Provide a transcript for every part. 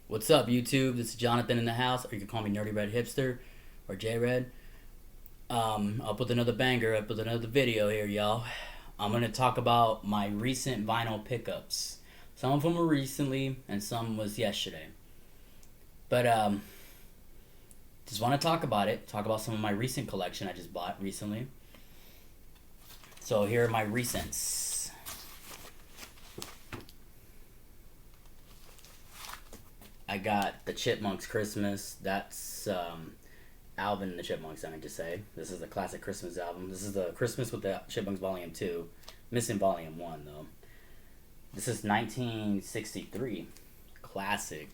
What's up, YouTube? This is Jonathan in the house, or you can call me Nerdy Red Hipster or J Red. Up with another banger, up with another video here, y'all. I'm gonna talk about my recent vinyl pickups. Some of them were recently, and some was yesterday. But just want to talk about it. Talk about some of my recent collection I just bought recently. So here are my recents. I got the Chipmunks Christmas. That's Alvin the Chipmunks, I meant to say. This is the classic Christmas album. This is the Christmas with the Chipmunks Volume 2. Missing Volume 1, though. This is 1963. Classic.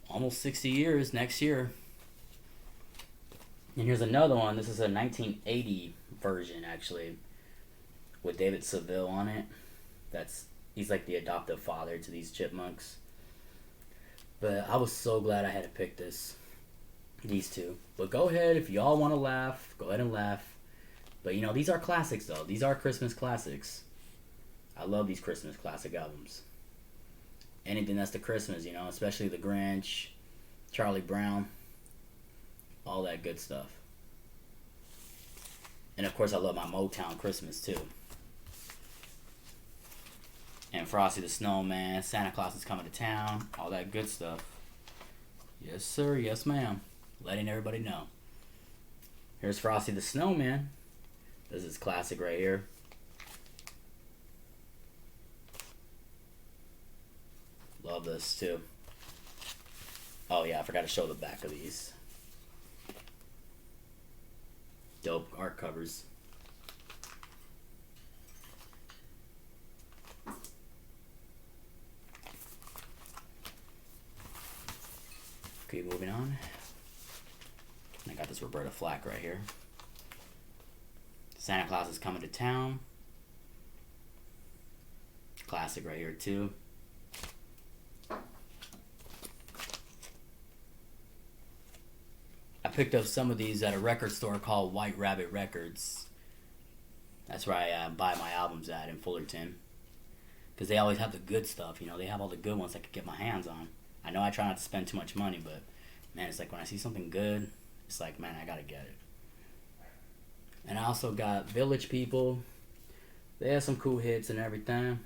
Almost 60 years next year. And here's another one. This is a 1980 version, actually, with David Seville on it. He's like the adoptive father to these chipmunks. But I was so glad I had to pick these two. But go ahead, if y'all want to laugh, go ahead and laugh. But these are classics, though. These are Christmas classics. I love these Christmas classic albums. Anything that's the Christmas, especially The Grinch, Charlie Brown, all that good stuff. And of course, I love my Motown Christmas, too. And Frosty the Snowman, Santa Claus is Coming to Town, all that good stuff. Yes, sir. Yes, ma'am. Letting everybody know. Here's Frosty the Snowman. This is classic right here. Love this, too. Oh, yeah, I forgot to show the back of these. Dope art covers. Okay, moving on. I got this Roberta Flack right here. Santa Claus is Coming to Town. Classic right here, too. I picked up some of these at a record store called White Rabbit Records. That's where I buy my albums at in Fullerton. Because they always have the good stuff, They have all the good ones I could get my hands on. I know I try not to spend too much money, but, man, it's like when I see something good, it's like, man, I gotta get it. And I also got Village People. They have some cool hits and everything.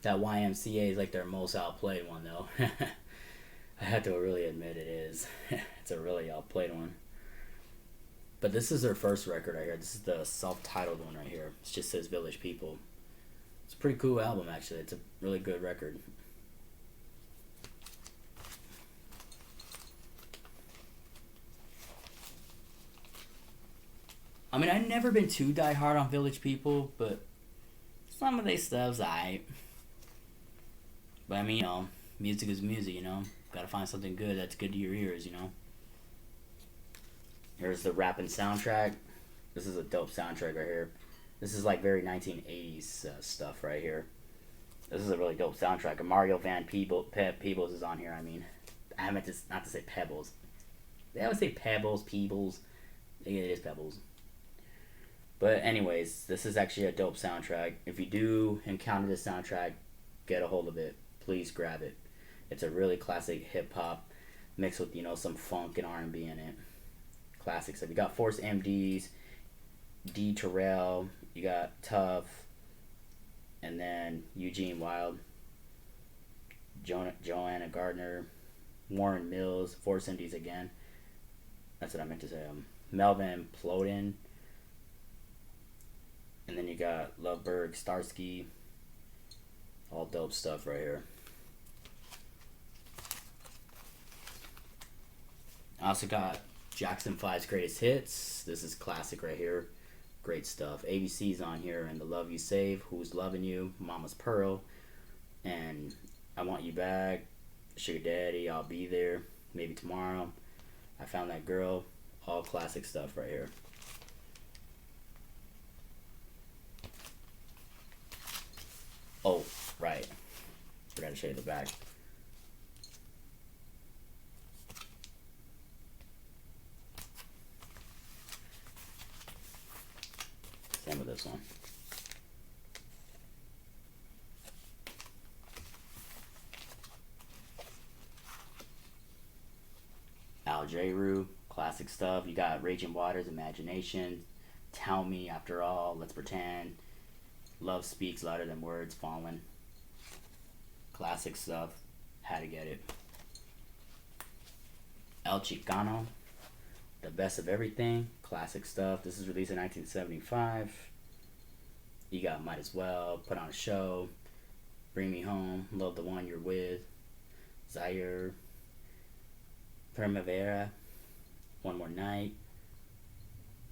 That YMCA is like their most outplayed one, though. I have to really admit it is. It's a really outplayed one. But this is their first record right here. This is the self-titled one right here. It just says Village People. It's a pretty cool album, actually. It's a really good record. I mean, I've never been too die-hard on Village People, but some of their stuff's aight. But I mean, music is music, Gotta find something good that's good to your ears, Here's the rapping soundtrack. This is a dope soundtrack right here. This is like very 1980s stuff right here. This is a really dope soundtrack. And Mario Van Peebles is on here. I mean, I meant to not to say Pebbles. They always say Pebbles, Peebles. It is Pebbles. But anyways, this is actually a dope soundtrack. If you do encounter this soundtrack, get a hold of it. Please grab it. It's a really classic hip hop mixed with some funk and R&B in it. Classic stuff. You got Force MDs, D Terrell, you got Tough, and then Eugene Wild, Joanna Gardner, Warren Mills, Force MDs again. That's what I meant to say. Melvin Plodin. And then you got Loveberg, Starsky. All dope stuff right here. I also got Jackson 5's Greatest Hits. This is classic right here. Great stuff. ABC's on here, and The Love You Save, Who's Loving You, Mama's Pearl, and I Want You Back, Sugar Daddy, I'll Be There, Maybe Tomorrow, I Found That Girl. All classic stuff right here. Oh, right. Forgot to show you the back. Same with this one. Ru, classic stuff. You got Raging Waters, Imagination, Tell Me, After All, Let's Pretend, Love Speaks Louder Than Words, Fallen. Classic stuff. Had to get it. El Chicano, The Best of Everything, classic stuff. This is released in 1975. You got Might As Well, Put On a Show, Bring Me Home, Love the One You're With, Zaire, Primavera, One More Night.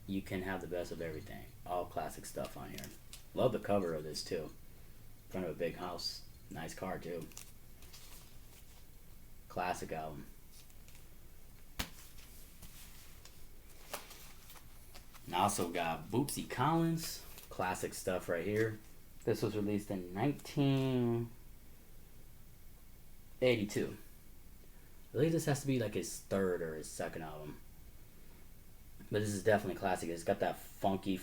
You Can Have the Best of Everything. All classic stuff on here. Love the cover of this too. In front of a big house. Nice car too. Classic album. And I also got Bootsy Collins. Classic stuff right here. This was released in 1982. I believe this has to be like his third or his second album. But this is definitely classic. It's got that functioneer.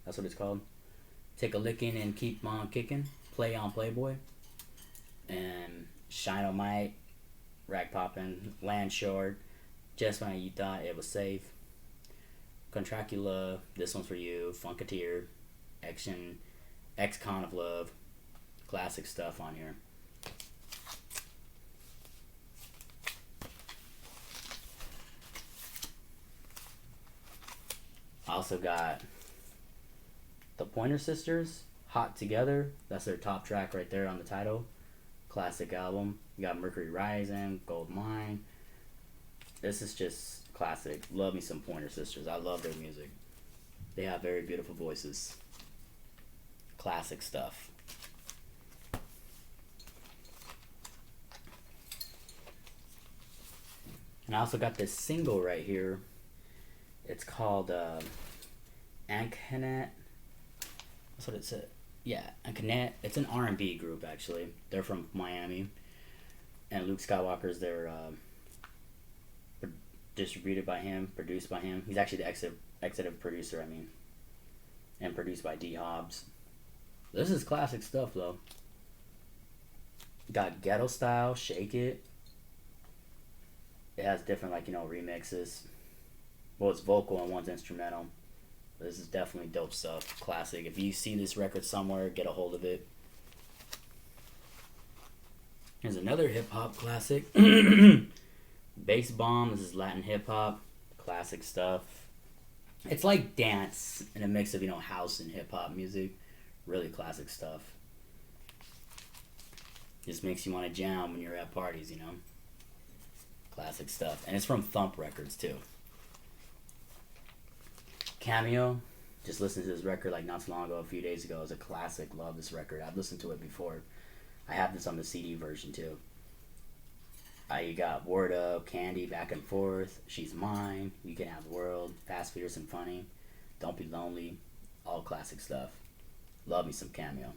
That's what it's called. Take a Licking and Keep On Kicking. Play on Playboy. And Shine On Might. Rag Poppin'. Land Short. Just When You Thought It Was Safe. Contracula. This One's For You. Funketeer. Action. Ex-Con of Love. Classic stuff on here. I also got the Pointer Sisters, Hot Together. That's their top track right there on the title. Classic album. You got Mercury Rising, Gold Mine. This is just classic. Love me some Pointer Sisters. I love their music. They have very beautiful voices. Classic stuff. And I also got this single right here. It's called Ancanet. That's what it said. Yeah, Ancanet. It's an R&B group, actually. They're from Miami. And Luke Skywalker's their distributed by him, produced by him. He's actually the executive producer, and produced by D. Hobbs. This is classic stuff, though. Got Ghetto Style, Shake It. It has different, remixes. Well, it's vocal and one's instrumental. This is definitely dope stuff. Classic. If you see this record somewhere, get a hold of it. Here's another hip-hop classic. Bass Bomb. This is Latin hip-hop. Classic stuff. It's like dance and a mix of, house and hip-hop music. Really classic stuff. Just makes you want to jam when you're at parties, Classic stuff. And it's from Thump Records, too. Cameo. Just listened to this record not so long ago, a few days ago. It's a classic. Love this record. I've listened to it before. I have this on the CD version, too. You got Word Up, Candy, Back and Forth, She's Mine, You Can Have the World, Fast, Furious, and Funny, Don't Be Lonely. All classic stuff. Love me some Cameo.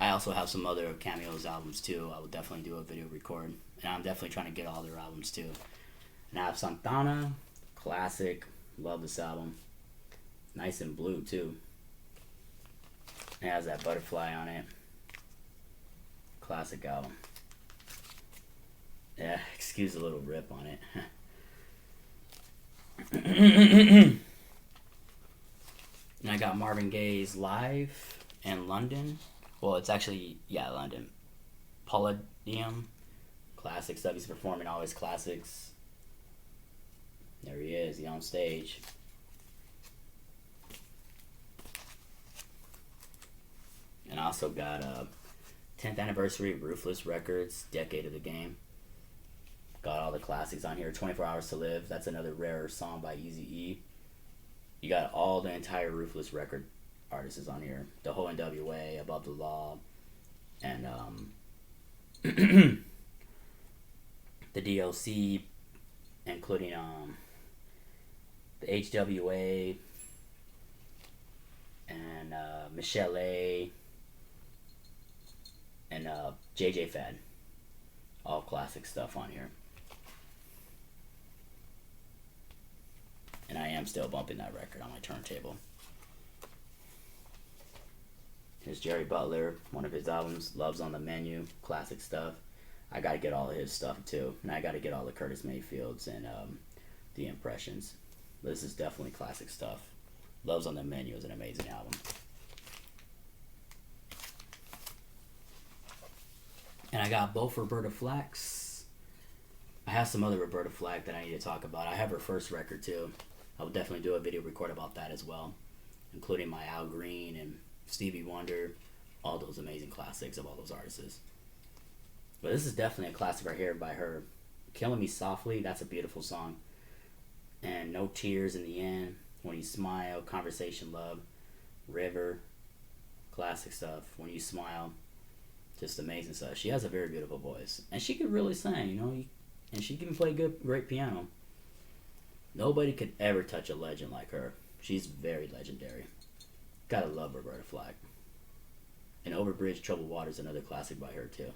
I also have some other Cameo's albums too. I will definitely do a video record. And I'm definitely trying to get all their albums too. And I have Santana, classic. Love this album. Nice and blue too. It has that butterfly on it. Classic album. Yeah, excuse a little rip on it. And I got Marvin Gaye's Live in London. Well, it's actually, London. Palladium. Classic stuff. He's performing all his classics. There he is. He's on stage. And I also got 10th anniversary Ruthless Records, Decade of the Game. Got all the classics on here. 24 Hours to Live. That's another rare song by Eazy-E. You got all the entire Ruthless record artists on here. The whole NWA, Above the Law, and the DLC, including the HWA and Michelle A and JJ Fad. All classic stuff on here. And I am still bumping that record on my turntable. Here's Jerry Butler, one of his albums, Love's on the Menu, classic stuff. I gotta get all of his stuff too, and I gotta get all the Curtis Mayfields and the Impressions. This is definitely classic stuff. Love's on the Menu is an amazing album. And I got both Roberta Flack's. I have some other Roberta Flack that I need to talk about. I have her first record too. I will definitely do a video record about that as well, including my Al Green and Stevie Wonder, all those amazing classics of all those artists. But this is definitely a classic right here by her. Killing Me Softly, that's a beautiful song. And No Tears in the End, When You Smile, Conversation Love, River, classic stuff. When You Smile, just amazing stuff. She has a very beautiful voice. And she could really sing, you know, and she can play great piano. Nobody could ever touch a legend like her. She's very legendary. Gotta love Roberta Flack. And Overbridge Troubled Water is another classic by her too.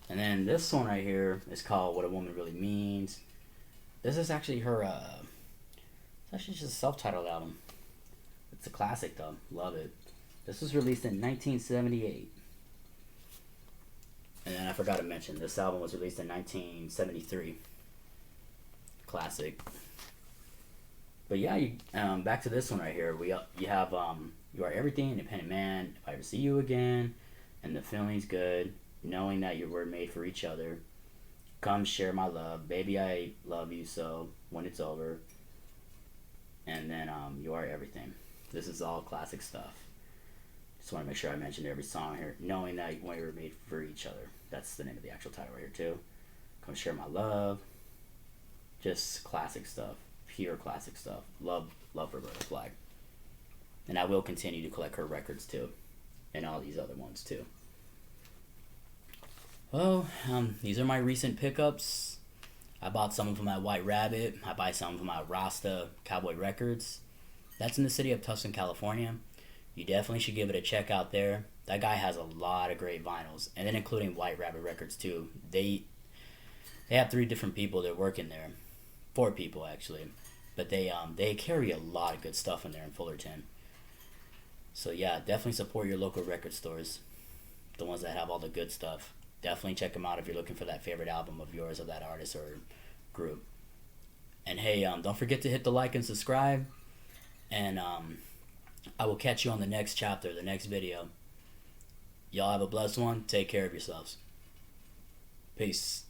And then this one right here is called What a Woman Really Means. This is actually her, it's actually just a self-titled album. It's a classic though, love it. This was released in 1978. And then I forgot to mention, this album was released in 1973. Classic. But yeah, back to this one right here. You have You Are Everything, Independent Man, If I Ever See You Again, and The Feeling's Good, Knowing That You Were Made for Each Other, Come Share My Love, Baby I Love You So, When It's Over, and then You Are Everything. This is all classic stuff. Just want to make sure I mentioned every song here. Knowing That We Were Made for Each Other. That's the name of the actual title right here too. Come Share My Love. Just classic stuff. Pure classic stuff. Love Roberta Flack. And I will continue to collect her records too. And all these other ones too. Well, these are my recent pickups. I bought some of them at White Rabbit. I buy some of them at Rasta Cowboy Records. That's in the city of Tucson, California. You definitely should give it a check out there. That guy has a lot of great vinyls. And then including White Rabbit Records too. They have 3 different people that work in there. 4 people actually. But they carry a lot of good stuff in there in Fullerton. So yeah, definitely support your local record stores. The ones that have all the good stuff. Definitely check them out if you're looking for that favorite album of yours of that artist or group. And hey, don't forget to hit the like and subscribe. And I will catch you on the next chapter, the next video. Y'all have a blessed one. Take care of yourselves. Peace.